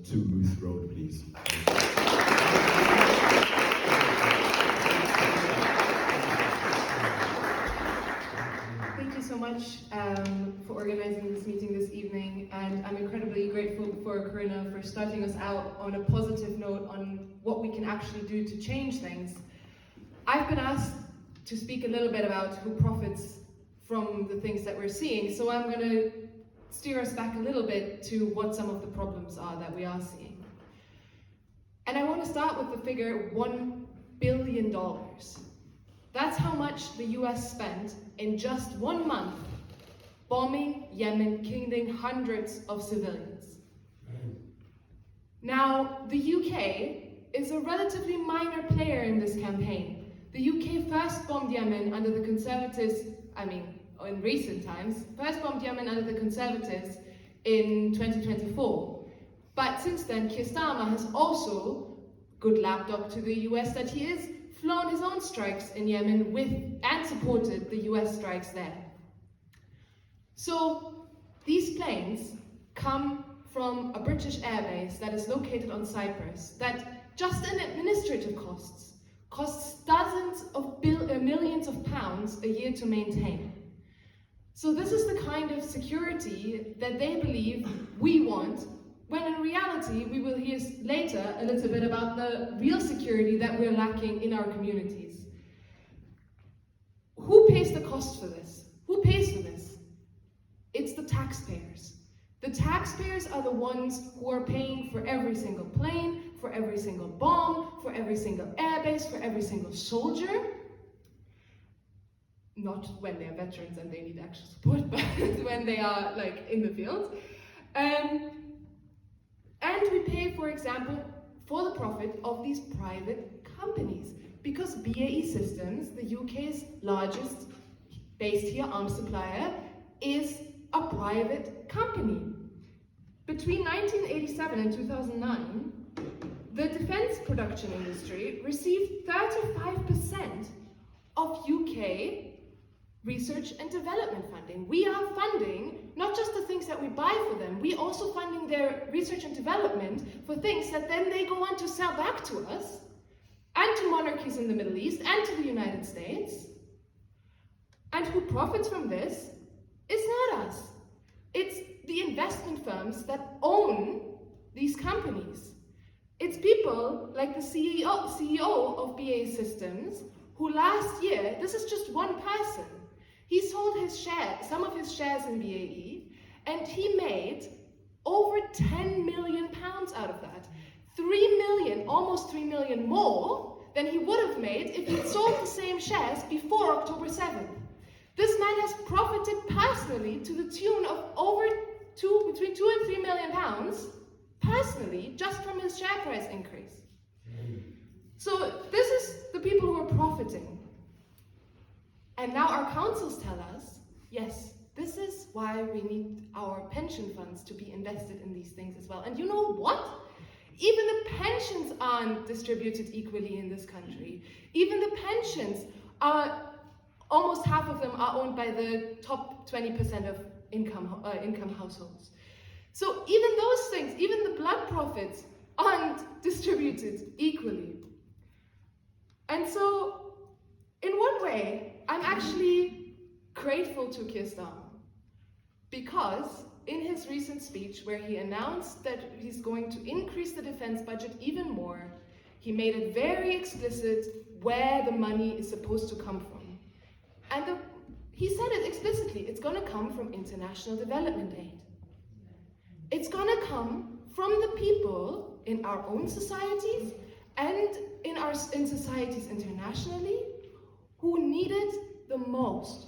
to Ruth Rohde, please. Thank you so much for organizing this meeting this evening, and I'm incredibly grateful for Corinna for starting us out on a positive note on what we can actually do to change things. I've been asked to speak a little bit about who profits from the things that we're seeing, so I'm going to steer us back a little bit to what some of the problems are that we are seeing. And I want to start with the figure $1 billion. That's how much the US spent in just 1 month bombing Yemen, killing hundreds of civilians. Now, the UK is a relatively minor player in this campaign. The UK first bombed Yemen under the Conservatives, in recent times, first bombed Yemen under the Conservatives in 2024. But since then, Keir Starmer has also, good lapdog to the US that he is, flown his own strikes in Yemen and supported the US strikes there. So these planes come from a British airbase that is located on Cyprus that just in administrative costs dozens of millions of pounds a year to maintain. So this is the kind of security that they believe we want, when in reality we will hear later a little bit about the real security that we're lacking in our communities. Who pays the cost for this? Who pays for this? It's the taxpayers. The taxpayers are the ones who are paying for every single plane, for every single bomb, for every single airbase, for every single soldier. Not when they're veterans and they need actual support, but when they are in the field. And we pay, for example, for the profit of these private companies. Because BAE Systems, the UK's largest, based here, arms supplier, is a private company. Between 1987 and 2009, the defense production industry received 35% of UK research and development funding. We are funding not just the things that we buy for them, we also funding their research and development for things that then they go on to sell back to us and to monarchies in the Middle East and to the United States. And who profits from this is not us. It's the investment firms that own these companies. It's people like the CEO of BAE Systems, who last year, this is just one person, he sold some of his shares in BAE, and he made over £10 million out of that. 3 million, almost 3 million more than he would have made if he'd sold the same shares before October 7th. This man has profited personally to the tune of between 2 and 3 million pounds, personally, just from his share price increase. So this is the people who are profiting. And now our councils tell us, yes, this is why we need our pension funds to be invested in these things as well. And you know what? Even the pensions aren't distributed equally in this country. Even the pensions are, almost half of them are owned by the top 20% of income households. So even those things, even the blood profits aren't distributed equally. And so, in one way, I'm actually grateful to Keir Starmer, because in his recent speech, where he announced that he's going to increase the defense budget even more, he made it very explicit where the money is supposed to come from. And he said it explicitly, it's going to come from international development aid. It's going to come from the people in our own societies and in societies internationally who need it the most.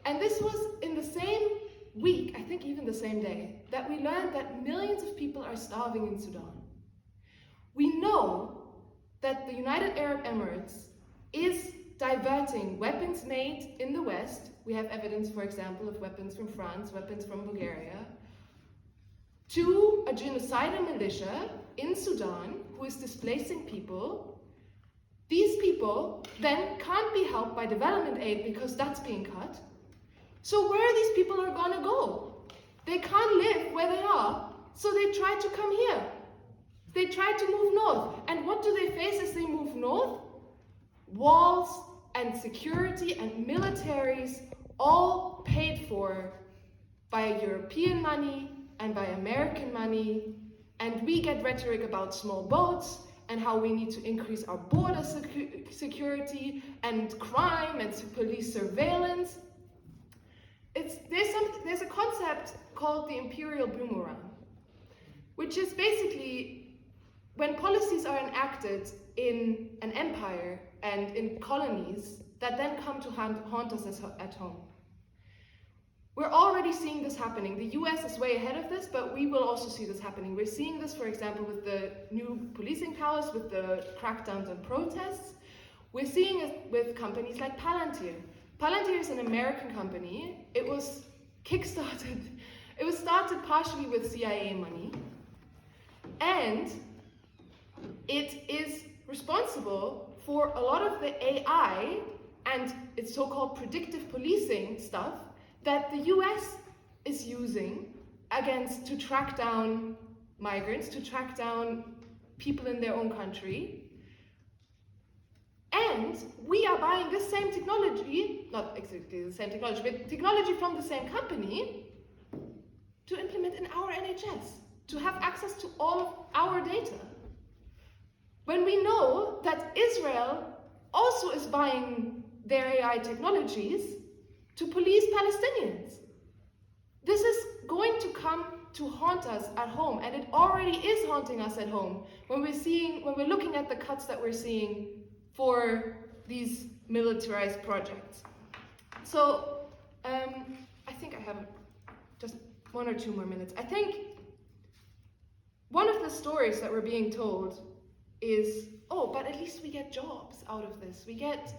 And this was in the same week, I think even the same day, that we learned that millions of people are starving in Sudan. We know that the United Arab Emirates is diverting weapons made in the West. We have evidence, for example, of weapons from France, weapons from Bulgaria, to a genocidal militia in Sudan who is displacing people. These people then can't be helped by development aid because that's being cut. So where these people are gonna go? They can't live where they are, so they try to come here. they try to move north. And what do they face as they move north? Walls and security and militaries, all paid for by European money and by American money. And we get rhetoric about small boats and how we need to increase our border security and crime and police surveillance. There's a concept called the imperial boomerang, which is basically when policies are enacted in an empire and in colonies that then come to haunt us at home. We're already seeing this happening. The US is way ahead of this, but we will also see this happening. We're seeing this, for example, with the new policing powers, with the crackdowns on protests. We're seeing it with companies like Palantir. Palantir is an American company. It was kickstarted. It was started partially with CIA money. And it is responsible for a lot of the AI and its so-called predictive policing stuff that the US is using to track down migrants, to track down people in their own country. And we are buying this same technology, not exactly the same technology, but technology from the same company to implement in our NHS, to have access to all of our data. When we know that Israel also is buying their AI technologies to police Palestinians. This is going to come to haunt us at home, and it already is haunting us at home when we're looking at the cuts that we're seeing for these militarized projects. So I think I have just 1 or 2 more minutes. I think one of the stories that we're being told is, oh, but at least we get jobs out of this. We get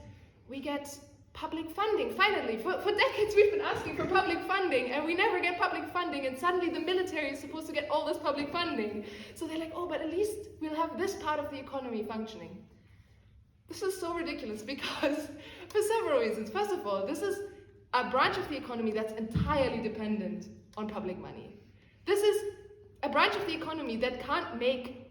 public funding. Finally, for decades we've been asking for public funding, and we never get public funding, and suddenly the military is supposed to get all this public funding. So they're like, oh, but at least we'll have this part of the economy functioning. This is so ridiculous because for several reasons. First of all, this is a branch of the economy that's entirely dependent on public money. This is a branch of the economy that can't make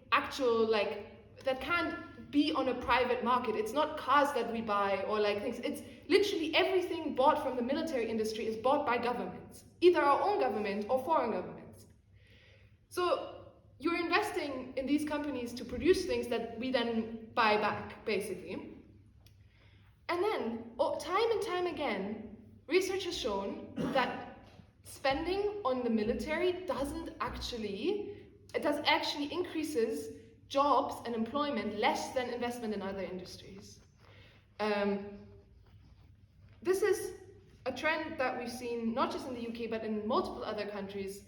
that can't be on a private market. It's not cars that we buy or things. It's literally everything bought from the military industry is bought by governments, either our own government or foreign governments. So you're investing in these companies to produce things that we then buy back, basically. And then, time and time again, research has shown that spending on the military actually increases jobs and employment less than investment in other industries. This is a trend that we've seen not just in the UK but in multiple other countries,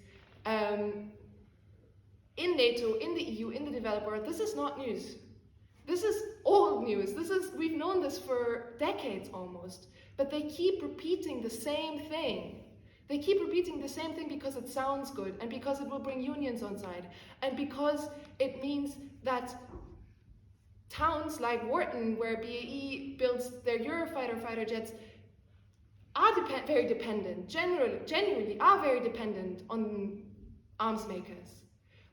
in NATO, in the EU, in the developed world. This is not news. This is old news. We've known this for decades almost, but they keep repeating the same thing. They keep repeating the same thing because it sounds good, and because it will bring unions on side, and because it means that towns like Wharton, where BAE builds their Eurofighter fighter jets, are very dependent, genuinely are very dependent on arms makers.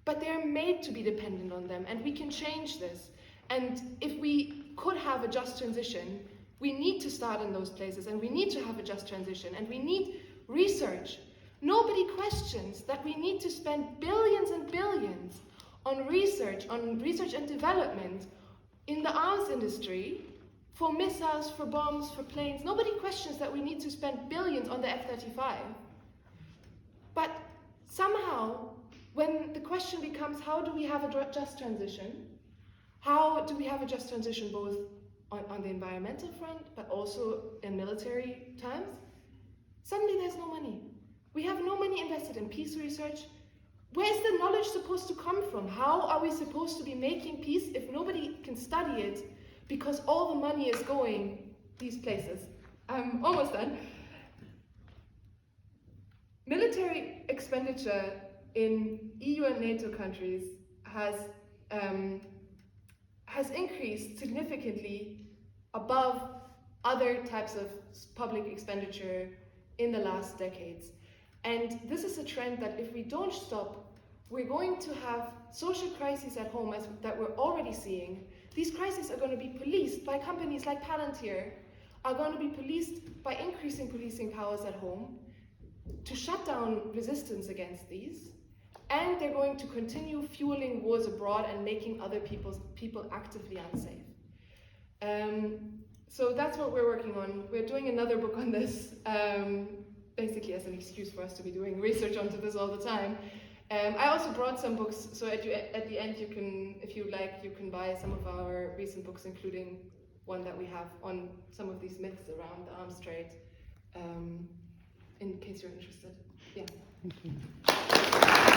But they're made to be dependent on them, and we can change this. And if we could have a just transition, we need to start in those places, and we need to have a just transition, and we need research. Nobody questions that we need to spend billions and billions on research and development in the arms industry, for missiles, for bombs, for planes. Nobody questions that we need to spend billions on the F-35. But somehow, when the question becomes, how do we have a just transition? How do we have a just transition both on the environmental front, but also in military terms? Suddenly there's no money. We have no money invested in peace research. Where's the knowledge supposed to come from? How are we supposed to be making peace if nobody can study it because all the money is going these places? I'm almost done. Military expenditure in EU and NATO countries has increased significantly above other types of public expenditure in the last decades. And this is a trend that if we don't stop we're going to have social crises at home that we're already seeing. These crises are going to be policed by companies like Palantir, are going to be policed by increasing policing powers at home to shut down resistance against these, and they're going to continue fueling wars abroad and making other people actively unsafe. So that's what we're working on. We're doing another book on this, basically as an excuse for us to be doing research onto this all the time. I also brought some books, so at the end you can, if you like, you can buy some of our recent books, including one that we have on some of these myths around the arms trade, in case you're interested. Yeah. Thank you.